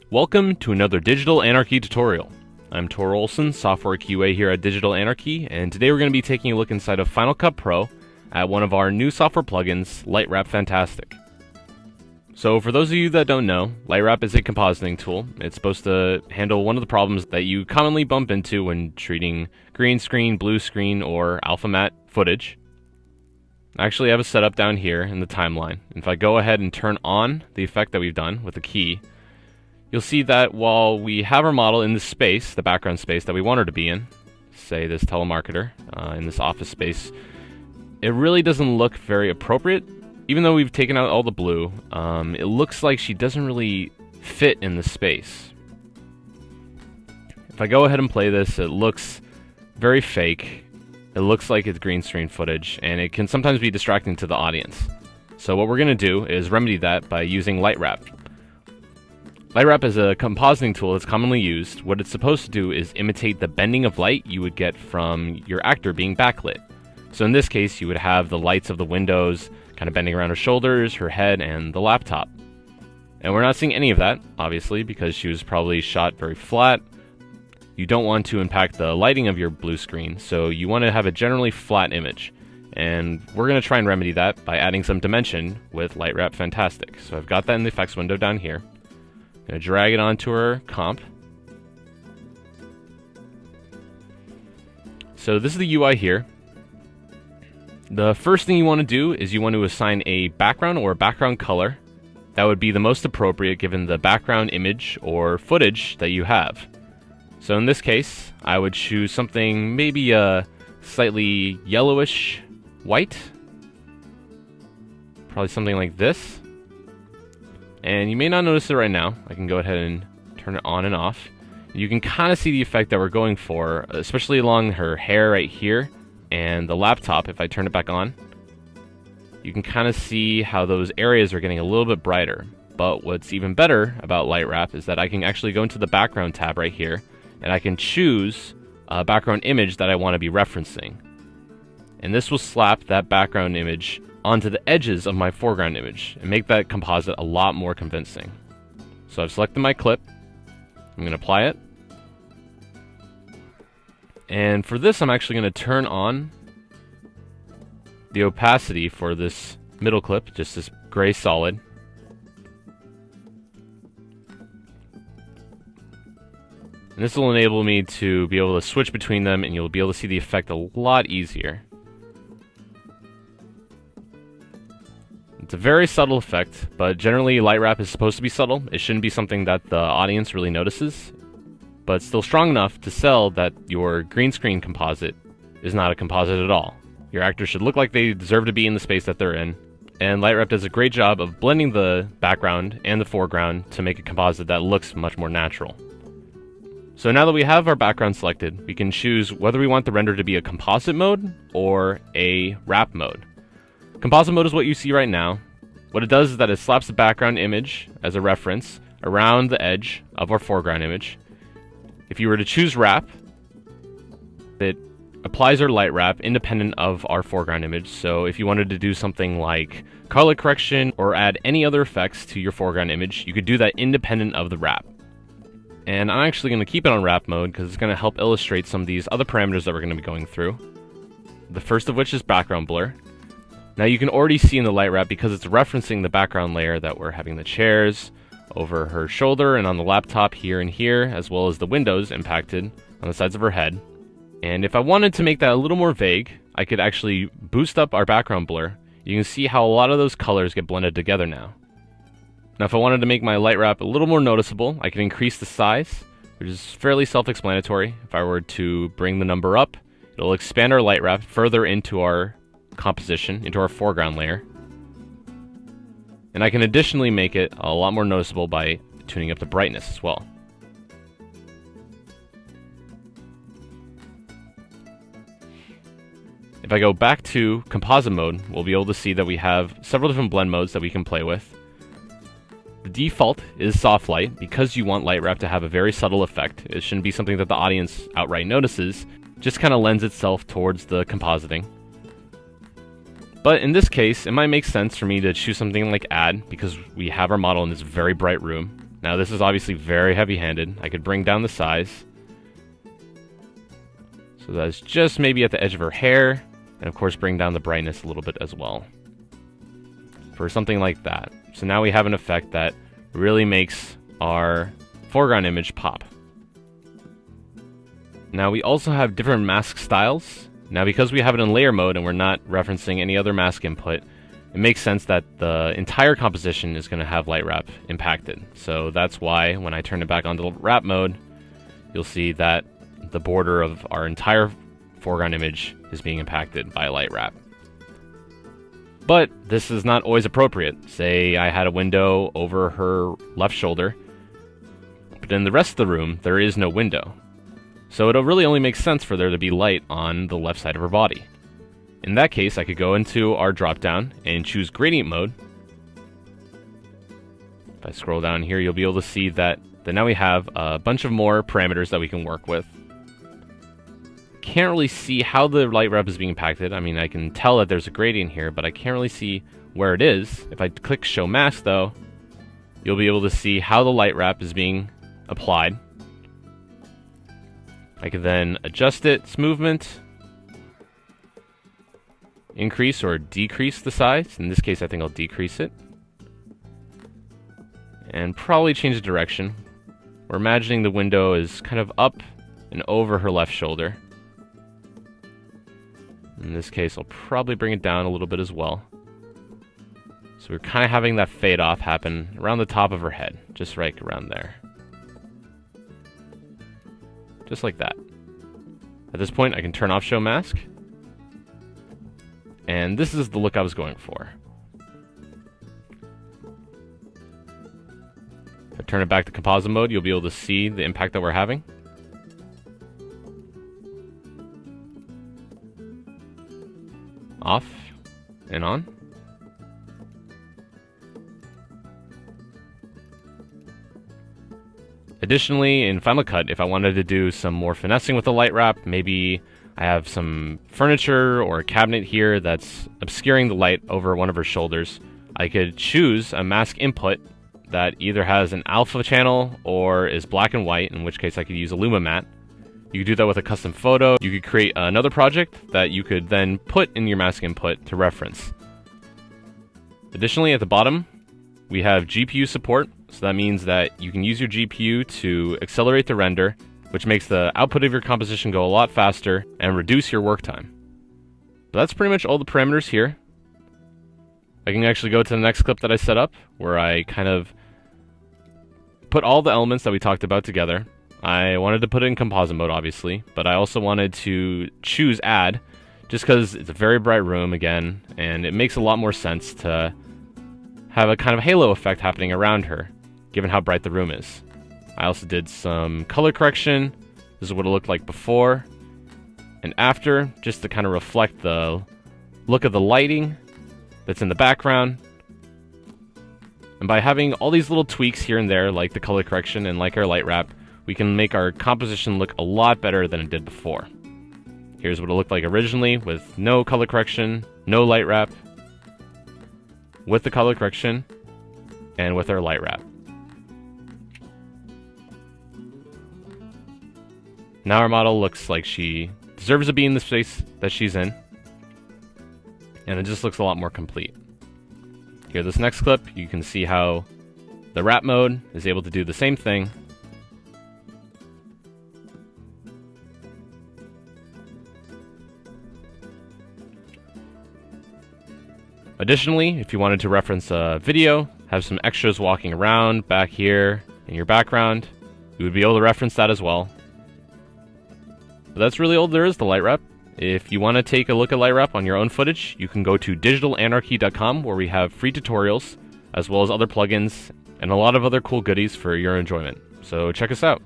Welcome to another Digital Anarchy tutorial. I'm Tor Olson, Software QA here at Digital Anarchy, and today we're going to be taking a look inside of Final Cut Pro at one of our new software plugins, LightWrap Fantastic. So for those of you that don't know, LightWrap is a compositing tool. It's supposed to handle one of the problems that you commonly bump into when treating green screen, blue screen, or alpha matte footage. I actually have a setup down here in the timeline. If I go ahead and turn on the effect that we've done with the key, you'll see that while we have our model in this space, the background space that we want her to be in, say this telemarketer, in this office space, it really doesn't look very appropriate. Even though we've taken out all the blue, it looks like she doesn't really fit in the space. If I go ahead and play this, it looks very fake. It looks like it's green screen footage, and it can sometimes be distracting to the audience. So what we're going to do is remedy that by using LightWrap. LightWrap is a compositing tool that's commonly used. What it's supposed to do is imitate the bending of light you would get from your actor being backlit. So in this case, you would have the lights of the windows kind of bending around her shoulders, her head, and the laptop. And we're not seeing any of that, obviously, because she was probably shot very flat. You don't want to impact the lighting of your blue screen, so you want to have a generally flat image. And we're going to try and remedy that by adding some dimension with LightWrap Fantastic. So I've got that in the effects window down here. I'm going to drag it onto our comp. So this is the UI here. The first thing you want to do is you want to assign a background or a background color that would be the most appropriate given the background image or footage that you have. So in this case, I would choose something maybe a slightly yellowish white. Probably something like this. And you may not notice it right now. I can go ahead and turn it on and off. You can kind of see the effect that we're going for, especially along her hair right here and the laptop. If I turn it back on, you can kind of see how those areas are getting a little bit brighter. But what's even better about LightWrap is that I can actually go into the background tab right here, and I can choose a background image that I want to be referencing. And this will slap that background image onto the edges of my foreground image and make that composite a lot more convincing. So I've selected my clip. I'm going to apply it. And for this, I'm actually going to turn on the opacity for this middle clip, just this gray solid. And this will enable me to be able to switch between them, and you'll be able to see the effect a lot easier. It's a very subtle effect, but generally LightWrap is supposed to be subtle. It shouldn't be something that the audience really notices, but still strong enough to sell that your green screen composite is not a composite at all. Your actors should look like they deserve to be in the space that they're in, and LightWrap does a great job of blending the background and the foreground to make a composite that looks much more natural. So now that we have our background selected, we can choose whether we want the render to be a composite mode or a wrap mode. Composite mode is what you see right now. What it does is that it slaps the background image as a reference around the edge of our foreground image. If you were to choose wrap, it applies our light wrap independent of our foreground image. So if you wanted to do something like color correction or add any other effects to your foreground image, you could do that independent of the wrap. And I'm actually going to keep it on wrap mode because it's going to help illustrate some of these other parameters that we're going to be going through. The first of which is background blur. Now you can already see in the LightWrap, because it's referencing the background layer, that we're having the chairs over her shoulder and on the laptop here and here, as well as the windows impacted on the sides of her head. And if I wanted to make that a little more vague, I could actually boost up our background blur. You can see how a lot of those colors get blended together now. Now if I wanted to make my LightWrap a little more noticeable, I can increase the size, which is fairly self-explanatory. If I were to bring the number up, it'll expand our LightWrap further into our composition, into our foreground layer. And I can additionally make it a lot more noticeable by tuning up the brightness as well. If I go back to composite mode, we'll be able to see that we have several different blend modes that we can play with. The default is soft light because you want LightWrap to have a very subtle effect. It shouldn't be something that the audience outright notices, just kind of lends itself towards the compositing. But in this case, it might make sense for me to choose something like add, because we have our model in this very bright room. Now this is obviously very heavy-handed. I could bring down the size. So that's just maybe at the edge of her hair. And of course bring down the brightness a little bit as well. For something like that. So now we have an effect that really makes our foreground image pop. Now we also have different mask styles. Now because we have it in layer mode and we're not referencing any other mask input, it makes sense that the entire composition is going to have light wrap impacted. So that's why when I turn it back onto wrap mode, you'll see that the border of our entire foreground image is being impacted by light wrap. But this is not always appropriate. Say I had a window over her left shoulder, but in the rest of the room, there is no window. So it'll really only make sense for there to be light on the left side of her body. In that case, I could go into our dropdown and choose gradient mode. If I scroll down here, you'll be able to see that now we have a bunch of more parameters that we can work with. Can't really see how the light wrap is being impacted. I mean, I can tell that there's a gradient here, but I can't really see where it is. If I click show mask though, you'll be able to see how the light wrap is being applied. I can then adjust its movement, increase or decrease the size. In this case, I think I'll decrease it. And probably change the direction. We're imagining the window is kind of up and over her left shoulder. In this case, I'll probably bring it down a little bit as well. So we're kind of having that fade off happen around the top of her head, just right around there. Just like that. At this point, I can turn off show mask. And this is the look I was going for. If I turn it back to composite mode, you'll be able to see the impact that we're having. Off and on. Additionally, in Final Cut, if I wanted to do some more finessing with the light wrap, maybe I have some furniture or a cabinet here that's obscuring the light over one of her shoulders, I could choose a mask input that either has an alpha channel or is black and white, in which case I could use a Luma Matte. You could do that with a custom photo. You could create another project that you could then put in your mask input to reference. Additionally, at the bottom, we have GPU support. So that means that you can use your GPU to accelerate the render, which makes the output of your composition go a lot faster and reduce your work time. So that's pretty much all the parameters here. I can actually go to the next clip that I set up, where I kind of put all the elements that we talked about together. I wanted to put it in composite mode, obviously, but I also wanted to choose add, just because it's a very bright room again, and it makes a lot more sense to have a kind of halo effect happening around her, given how bright the room is. I also did some color correction. This is what it looked like before and after, just to kind of reflect the look of the lighting that's in the background. And by having all these little tweaks here and there, like the color correction and like our light wrap, we can make our composition look a lot better than it did before. Here's what it looked like originally with no color correction, no light wrap, with the color correction, and with our light wrap. Now our model looks like she deserves to be in the space that she's in, and it just looks a lot more complete. Here, this next clip, you can see how the wrap mode is able to do the same thing. Additionally, if you wanted to reference a video, have some extras walking around back here in your background, you would be able to reference that as well. But that's really all there is to light wrap. If you want to take a look at light wrap on your own footage, you can go to digitalanarchy.com, where we have free tutorials, as well as other plugins, and a lot of other cool goodies for your enjoyment. So check us out.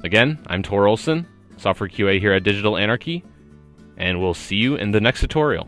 Again, I'm Tor Olson, Software QA here at Digital Anarchy, and we'll see you in the next tutorial.